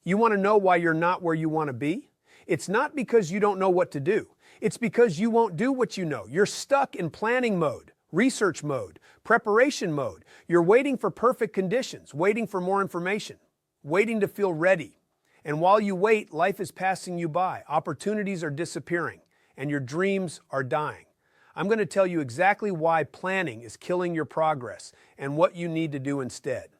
You want to know why you're not where you want to be? It's not because you don't know what to do. It's because you won't do what you know. You're stuck in planning mode, research mode, preparation mode. You're waiting for perfect conditions, waiting for more information, waiting to feel ready. And while you wait, life is passing you by. Opportunities are disappearing, and your dreams are dying. I'm going to tell you exactly why planning is killing your progress and what you need to do instead.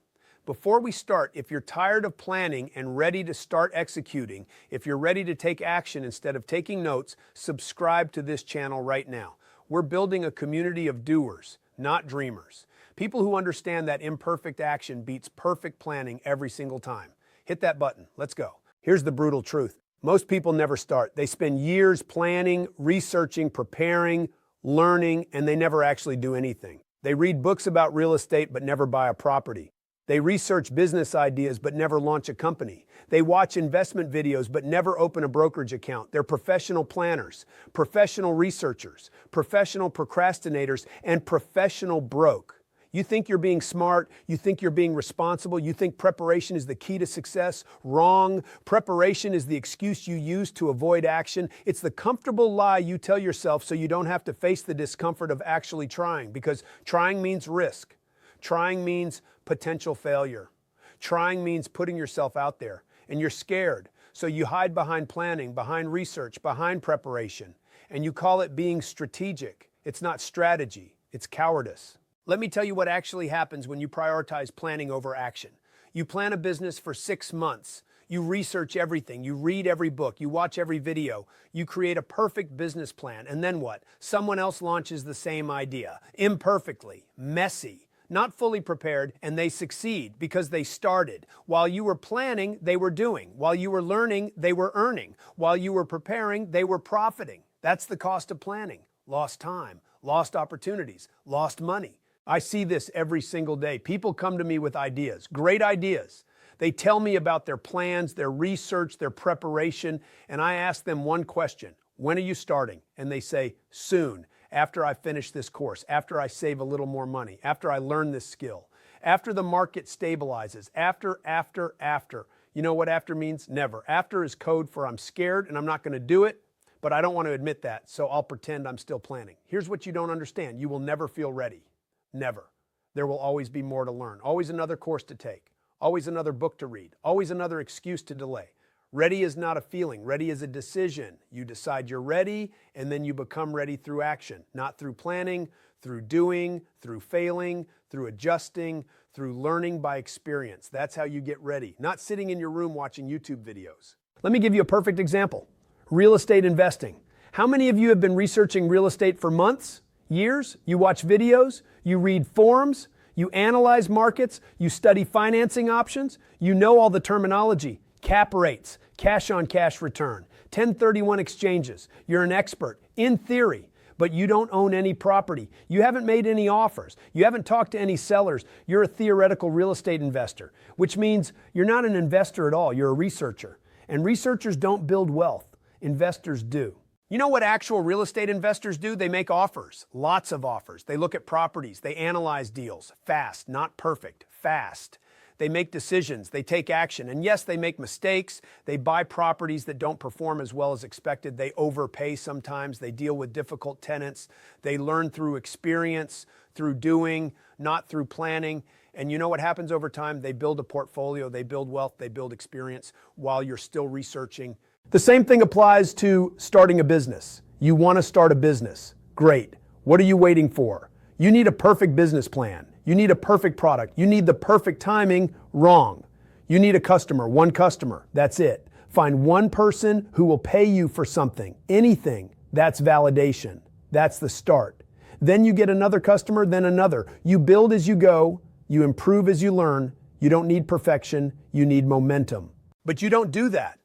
Before we start, if you're tired of planning and ready to start executing, if you're ready to take action instead of taking notes, subscribe to this channel right now. We're building a community of doers, not dreamers. People who understand that imperfect action beats perfect planning every single time. Hit that button. Let's go. Here's the brutal truth. Most people never start. They spend years planning, researching, preparing, learning, and they never actually do anything. They read books about real estate but never buy a property. They research business ideas but never launch a company. They watch investment videos but never open a brokerage account. They're professional planners, professional researchers, professional procrastinators, and professional broke. You think you're being smart, you think you're being responsible, you think preparation is the key to success. Wrong. Preparation is the excuse you use to avoid action. It's the comfortable lie you tell yourself so you don't have to face the discomfort of actually trying, because trying means risk. Trying means potential failure. Trying means putting yourself out there, and you're scared. So you hide behind planning, behind research, behind preparation, and you call it being strategic. It's not strategy, it's cowardice. Let me tell you what actually happens when you prioritize planning over action. You plan a business for 6 months. You research everything. You read every book. You watch every video. You create a perfect business plan. And then what? Someone else launches the same idea. Imperfectly, messy, not fully prepared, and they succeed because they started. While you were planning, they were doing. While you were learning, they were earning. While you were preparing, they were profiting. That's the cost of planning. Lost time, lost opportunities, lost money. I see this every single day. People come to me with ideas, great ideas. They tell me about their plans, their research, their preparation, and I ask them one question: when are you starting? And they say, soon, after I finish this course, after I save a little more money, after I learn this skill, after the market stabilizes, after. You know what after means? Never. After is code for I'm scared and I'm not going to do it, but I don't want to admit that, so I'll pretend I'm still planning. Here's what you don't understand. You will never feel ready. Never. There will always be more to learn, always another course to take, always another book to read, always another excuse to delay. Ready is not a feeling. Ready is a decision. You decide you're ready, and then you become ready through action, not through planning, through doing, through failing, through adjusting, through learning by experience. That's how you get ready, not sitting in your room watching YouTube videos. Let me give you a perfect example. Real estate investing. How many of you have been researching real estate for months, years? You watch videos, you read forums, you analyze markets, you study financing options, you know all the terminology. Cap rates, cash on cash return, 1031 exchanges. You're an expert in theory, but you don't own any property. You haven't made any offers. You haven't talked to any sellers. You're a theoretical real estate investor, which means you're not an investor at all. You're a researcher. And researchers don't build wealth. Investors do. You know what actual real estate investors do? They make offers, lots of offers. They look at properties. They analyze deals. Fast, not perfect, fast. They make decisions, they take action, and yes, they make mistakes. They buy properties that don't perform as well as expected. They overpay sometimes. They deal with difficult tenants. They learn through experience, through doing, not through planning. And you know what happens over time? They build a portfolio, they build wealth, they build experience while you're still researching. The same thing applies to starting a business. You want to start a business. Great. What are you waiting for? You need a perfect business plan. You need a perfect product. You need the perfect timing. Wrong. You need a customer, one customer. That's it. Find one person who will pay you for something, anything. That's validation. That's the start. Then you get another customer, then another. You build as you go. You improve as you learn. You don't need perfection. You need momentum. But you don't do that.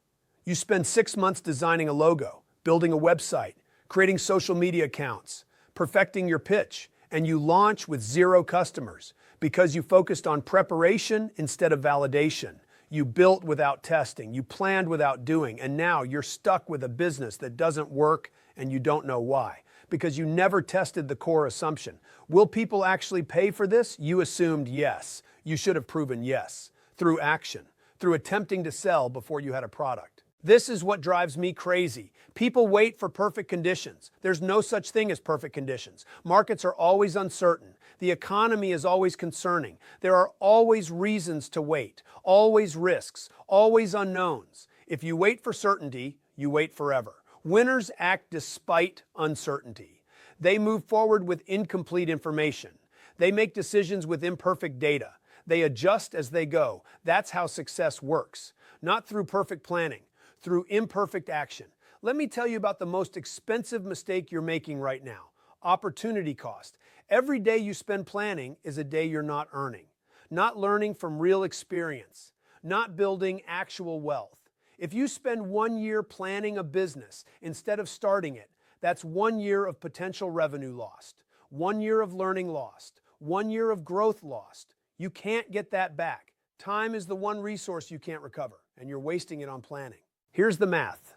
You spend 6 months designing a logo, building a website, creating social media accounts, perfecting your pitch, and you launch with 0 customers because you focused on preparation instead of validation. You built without testing, you planned without doing, and now you're stuck with a business that doesn't work and you don't know why, because you never tested the core assumption. Will people actually pay for this? You assumed yes. You should have proven yes through action. through attempting to sell before you had a product. This is what drives me crazy. People wait for perfect conditions. There's no such thing as perfect conditions. Markets are always uncertain. The economy is always concerning. There are always reasons to wait, always risks, always unknowns. If you wait for certainty, you wait forever. Winners act despite uncertainty. They move forward with incomplete information. They make decisions with imperfect data. They adjust as they go. That's how success works. Not through perfect planning, through imperfect action. Let me tell you about the most expensive mistake you're making right now: opportunity cost. Every day you spend planning is a day you're not earning, not learning from real experience, not building actual wealth. If you spend 1 year planning a business instead of starting it, that's 1 year of potential revenue lost, 1 year of learning lost, 1 year of growth lost. You can't get that back. Time is the one resource you can't recover, and you're wasting it on planning. Here's the math.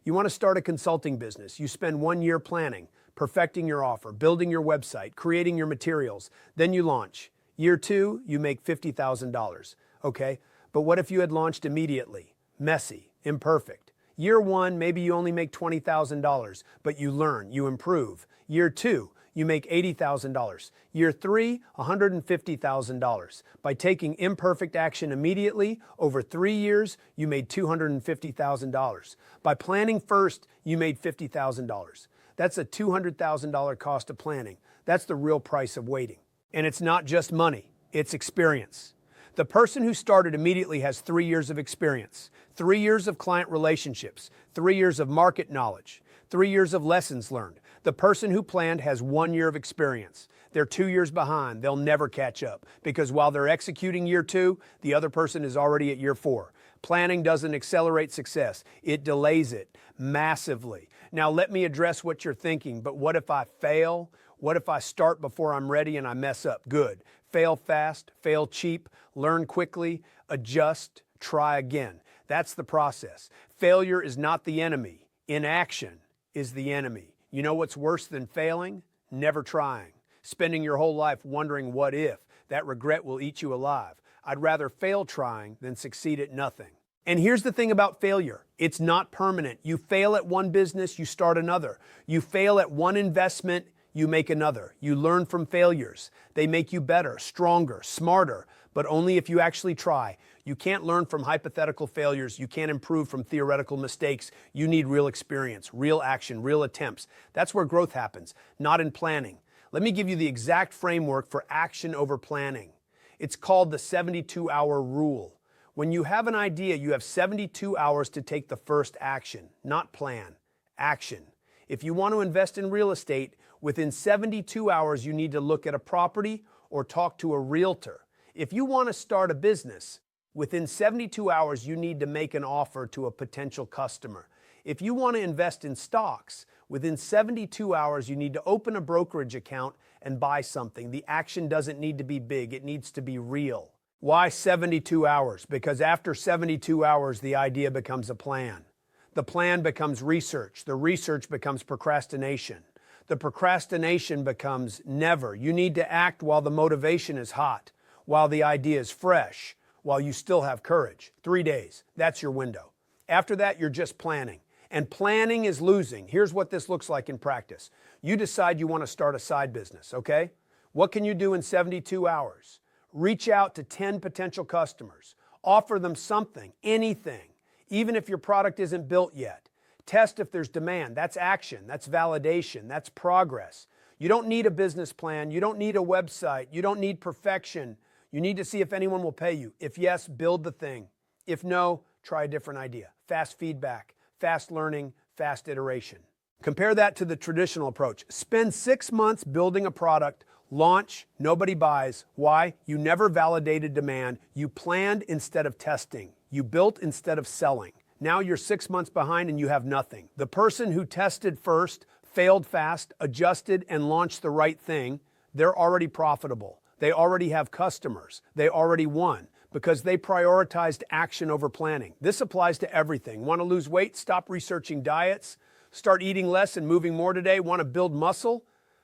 You want to start a consulting business. You spend 1 year planning, perfecting your offer, building your website, creating your materials. Then you launch. Year 2, you make $50,000. Okay, but what if you had launched immediately? Messy, imperfect. Year 1, maybe you only make $20,000, but you learn, you improve. Year 2, you make $80,000. Year 3, $150,000. By taking imperfect action immediately, over 3 years, you made $250,000. By planning first, you made $50,000. That's a $200,000 cost of planning. That's the real price of waiting. And it's not just money, it's experience. The person who started immediately has 3 years of experience, 3 years of client relationships, 3 years of market knowledge, 3 years of lessons learned. The person who planned has 1 year of experience. They're 2 years behind. They'll never catch up because while they're executing year 2, the other person is already at year 4. Planning doesn't accelerate success. It delays it massively. Now let me address what you're thinking, but what if I fail? What if I start before I'm ready and I mess up? Good. Fail fast, fail cheap, learn quickly, adjust, try again. That's the process. Failure is not the enemy. Inaction is the enemy. You know what's worse than failing? Never trying. Spending your whole life wondering what if. That regret will eat you alive. I'd rather fail trying than succeed at nothing. And here's the thing about failure. It's not permanent. You fail at one business, you start another. You fail at one investment, you make another. You learn from failures. They make you better, stronger, smarter, but only if you actually try. You can't learn from hypothetical failures. You can't improve from theoretical mistakes. You need real experience, real action, real attempts. That's where growth happens, not in planning. Let me give you the exact framework for action over planning. It's called the 72-hour rule. When you have an idea, you have 72 hours to take the first action, not plan, action. If you want to invest in real estate, within 72 hours, you need to look at a property or talk to a realtor. If you want to start a business, within 72 hours, you need to make an offer to a potential customer. If you want to invest in stocks, within 72 hours, you need to open a brokerage account and buy something. The action doesn't need to be big. It needs to be real. Why 72 hours? Because after 72 hours, the idea becomes a plan. The plan becomes research. The research becomes procrastination. The procrastination becomes never. You need to act while the motivation is hot, while the idea is fresh, while you still have courage. 3 days. That's your window. After that, you're just planning. And planning is losing. Here's what this looks like in practice. You decide you want to start a side business, okay? What can you do in 72 hours? Reach out to 10 potential customers. Offer them something, anything, even if your product isn't built yet. Test if there's demand. That's action. That's validation. That's progress. You don't need a business plan. You don't need a website. You don't need perfection. You need to see if anyone will pay you. If yes, build the thing. If no, try a different idea. Fast feedback, fast learning, fast iteration. Compare that to the traditional approach. Spend 6 months building a product, launch, nobody buys. Why? You never validated demand. You planned instead of testing. You built instead of selling. Now you're 6 months behind and you have nothing. The person who tested first, failed fast, adjusted, and launched the right thing, they're already profitable. They already have customers. They already won because they prioritized action over planning. This applies to everything. Want to lose weight? Stop researching diets. Start eating less and moving more today. Want to build muscle?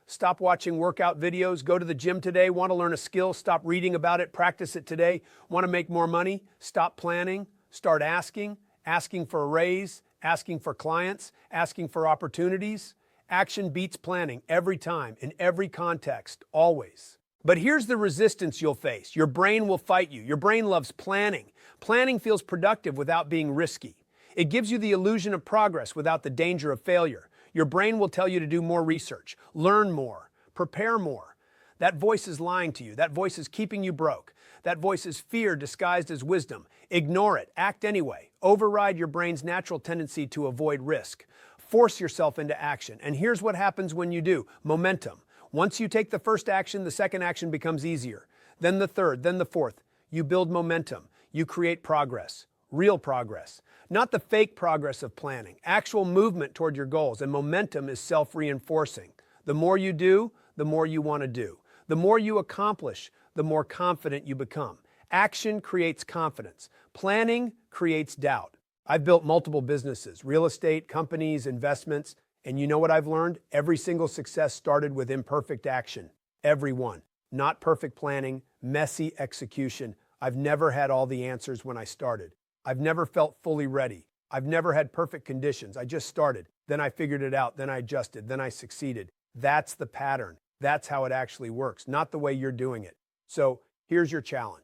Stop watching workout videos. Go to the gym today. Want to learn a skill? Stop reading about it. Practice it today. Want to make more money? Stop planning. Start asking. Asking for a raise. Asking for clients. Asking for opportunities. Action beats planning every time, in every context, always. But here's the resistance you'll face. Your brain will fight you. Your brain loves planning. Planning feels productive without being risky. It gives you the illusion of progress without the danger of failure. Your brain will tell you to do more research, learn more, prepare more. That voice is lying to you. That voice is keeping you broke. That voice is fear disguised as wisdom. Ignore it. Act anyway. Override your brain's natural tendency to avoid risk. Force yourself into action. And here's what happens when you do. Momentum. Once you take the first action, the second action becomes easier. Then the third, then the fourth. You build momentum. You create progress. Real progress. Not the fake progress of planning. Actual movement toward your goals. And momentum is self-reinforcing. The more you do, the more you want to do. The more you accomplish, the more confident you become. Action creates confidence. Planning creates doubt. I've built multiple businesses, real estate, companies, investments, and you know what I've learned? Every single success started with imperfect action. Every one. Not perfect planning, messy execution. I've never had all the answers when I started. I've never felt fully ready. I've never had perfect conditions. I just started. Then I figured it out. Then I adjusted. Then I succeeded. That's the pattern. That's how it actually works, not the way you're doing it. So here's your challenge.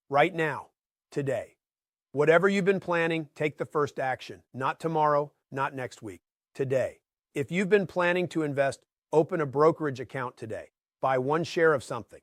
Right now, today, whatever you've been planning, take the first action. Not tomorrow, not next week. Today. If you've been planning to invest, open a brokerage account today. Buy one share of something.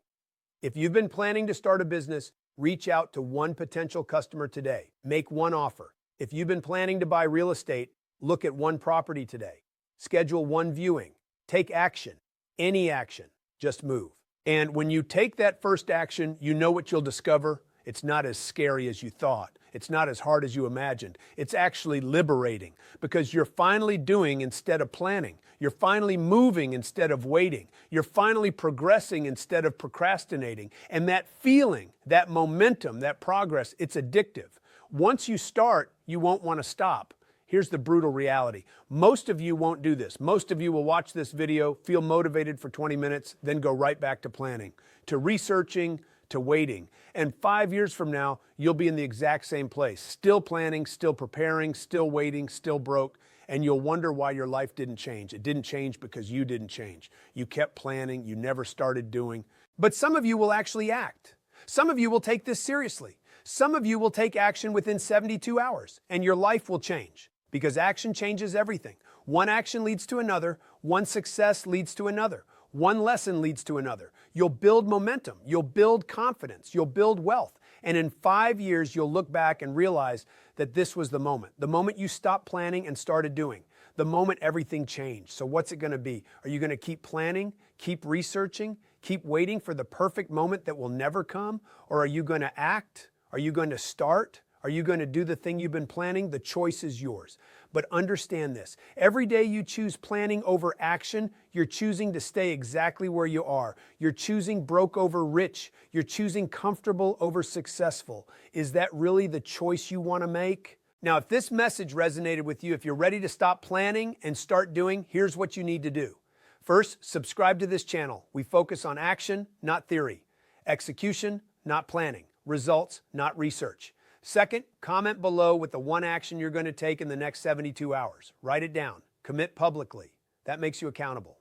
If you've been planning to start a business, reach out to one potential customer today. Make one offer. If you've been planning to buy real estate, look at one property today. Schedule one viewing. Take action. Any action. Just move. And when you take that first action, you know what you'll discover? It's not as scary as you thought. It's not as hard as you imagined. It's actually liberating because you're finally doing instead of planning. You're finally moving instead of waiting. You're finally progressing instead of procrastinating. And that feeling, that momentum, that progress, it's addictive. Once you start, you won't want to stop. Here's the brutal reality. Most of you won't do this. Most of you will watch this video, feel motivated for 20 minutes, then go right back to planning, to researching, to waiting. And 5 years from now, you'll be in the exact same place, still planning, still preparing, still waiting, still broke, and you'll wonder why your life didn't change. It didn't change because you didn't change. You kept planning, you never started doing. But some of you will actually act. Some of you will take this seriously. Some of you will take action within 72 hours, and your life will change because action changes everything. One action leads to another, one success leads to another. One lesson leads to another. You'll build momentum. You'll build confidence. You'll build wealth. And in 5 years, you'll look back and realize that this was the moment you stopped planning and started doing, the moment everything changed. So what's it going to be? Are you going to keep planning, keep researching, keep waiting for the perfect moment that will never come? Or are you going to act? Are you going to start? Are you going to do the thing you've been planning? The choice is yours. But understand this. Every day you choose planning over action, you're choosing to stay exactly where you are. You're choosing broke over rich. You're choosing comfortable over successful. Is that really the choice you want to make? Now, if this message resonated with you, if you're ready to stop planning and start doing, here's what you need to do. First, subscribe to this channel. We focus on action, not theory. Execution, not planning. Results, not research. Second, comment below with the one action you're going to take in the next 72 hours. Write it down. Commit publicly. That makes you accountable.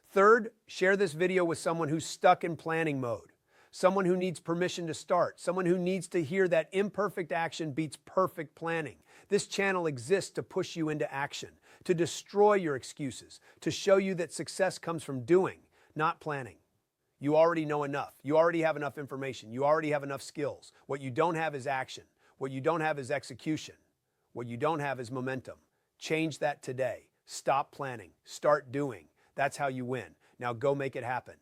Third, share this video with someone who's stuck in planning mode, someone who needs permission to start, someone who needs to hear that imperfect action beats perfect planning. This channel exists to push you into action, to destroy your excuses, to show you that success comes from doing, not planning. You already know enough. You already have enough information. You already have enough skills. What you don't have is action. What you don't have is execution. What you don't have is momentum. Change that today. Stop planning. Start doing. That's how you win. Now go make it happen.